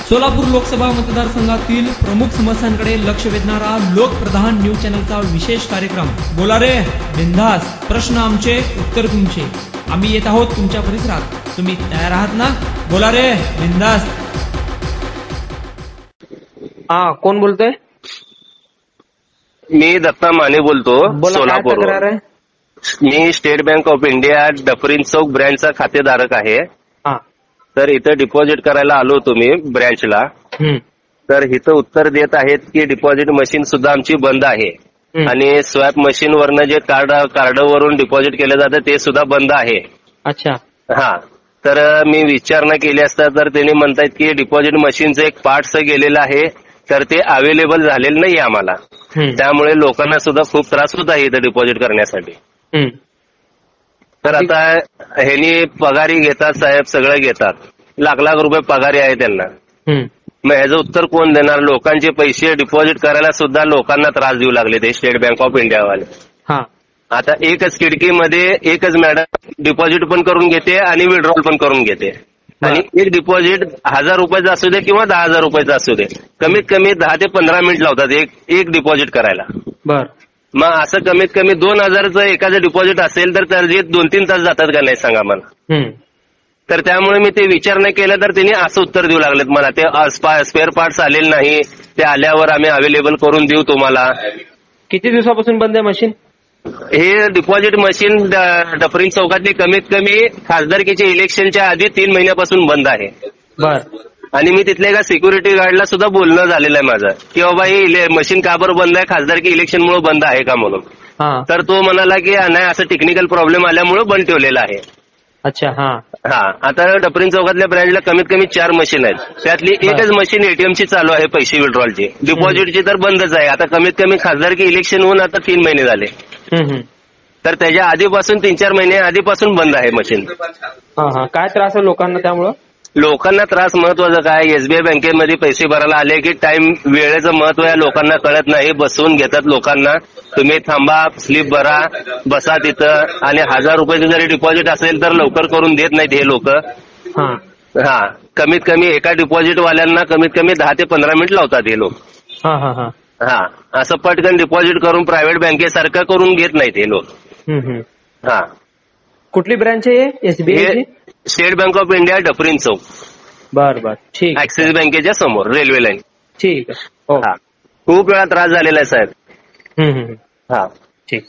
सोलापूर लोकसभा मतदारसंघातील प्रमुख समस्यांकडे लक्ष वेधणारा लोकप्रधान न्यूज चॅनलचा विशेष कार्यक्रम. बोला रे बिंदास, प्रश्न आमचे उत्तर तुमचे. आम्ही येत आहोत तुमच्या परिसरात. तुम्ही तयार आहात ना? बोला रे बिंदास. हा, कोण बोलतोय? मी दत्ता माने बोलतो, बोला, काय सोलापूर. तक्रार आहे? मी State Bank of India Dufferin Chowk ब्रँचचा खातेधारक आहे. हा. तर इथं डिपॉझिट करायला आलो होतो मी ब्रँचला. हम्म. तर इथं उत्तर देत आहेत की डिपॉझिट मशीन सुद्धा आमची बंद आहे आणि स्वॅप मशीन वरनं जे कार्डवरून डिपॉझिट केलं जातं ते सुद्धा बंद आहे. अच्छा. हा. तर मी विचारणा केली असता तर त्यांनी म्हणतायत की डिपॉझिट मशीनचं एक पार्ट्स गेलेलं आहे, तर ते अवेलेबल झालेलं नाही आम्हाला. त्यामुळे लोकांना सुद्धा खूप त्रास होत आहे इथं डिपॉझिट करण्यासाठी. तर आता ह्यांनी पगारी घेतात साहेब, सगळं घेतात, लाख लाख रुपये पगारी आहे त्यांना. मग ह्याचं उत्तर कोण देणार? लोकांचे पैसे डिपॉझिट करायला सुद्धा लोकांना त्रास देऊ लागले ते स्टेट बँक ऑफ इंडियावाले. हा. आता एकच खिडकीमध्ये एकच मॅडम डिपॉझिट पण करून घेते आणि विड्रॉल पण करून घेते. आणि एक डिपॉझिट 1000 रुपयाचं असू दे किंवा 10,000 रुपयाचं असू दे, कमीत कमी 10 ते 15 मिनिट लावतात एक डिपॉझिट करायला. बर. मग असं कमीत कमी 2000चं एखादं डिपॉझिट असेल तर त्याचे 2-3 तास जातात का नाही सांगा मला. तर त्यामुळे मी ते विचारणा केलं तर त्यांनी असं उत्तर देऊ लागलेत मला, ते स्पेअर पार्ट्स आलेले नाही, ते आल्यावर आम्ही अवेलेबल करून देऊ तुम्हाला. किती दिवसापासून बंद आहे मशीन? हे डिपॉझिट मशीन डफरीन चौकातली कमीत कमी खासदारकीच्या इलेक्शनच्या आधी 3 महिन्यापासून बंद आहे. बर. आणि मी तिथल्या एका सिक्युरिटी गार्डला सुद्धा बोलणं झालेलं आहे माझं की बाबा ही मशीन का बरं बंद आहे, खासदारकी इलेक्शनमुळे बंद आहे का म्हणून. तर तो म्हणाला की नाही, असं टेक्निकल प्रॉब्लेम आल्यामुळे बंद ठेवलेलं आहे. अच्छा. हा. हा. आता डफरीन चौकातल्या ब्रँचला कमीत कमी 4 मशीन आहेत, त्यातली एकच मशीन एटीएमची चालू आहे पैसे विड्रॉलची. डिपॉझिटची तर बंदच आहे. आता कमीत कमी खासदारकी इलेक्शन होऊन आता 3 महिने झाले. तर त्याच्या आधीपासून 3-4 महिने आधीपासून बंद आहे मशीन. काय त्रास आहे लोकांना त्यामुळं? लोकांना त्रास महत्वाचं काय, एसबीआय बँकेमध्ये पैसे भरायला आले की टाइम वेळेचं महत्व या लोकांना कळत नाही. बसवून घेतात लोकांना, तुम्ही थांबा, स्लिप भरा, बसा तिथं. आणि 1000 रुपयाचं जरी डिपॉझिट असेल तर लवकर करून देत नाहीत हे लोक. हा. कमीत कमी एका डिपॉझिट वाल्यांना कमीत कमी 10 ते 15 मिनिट लावतात हे लोक. हा. असं पटकन डिपॉझिट करून प्रायव्हेट बँकेसारखं करून घेत नाहीत हे लोक. हा. कुठली ब्रँच आहे SBI? State Bank of India Dufferin Chowk. बर बर. ठीक. ऍक्सिस बँकेच्या समोर रेल्वे लाईन. ठीक आहे. हा. खूप वेळा त्रास झालेला आहे साहेब. हा. ठीक.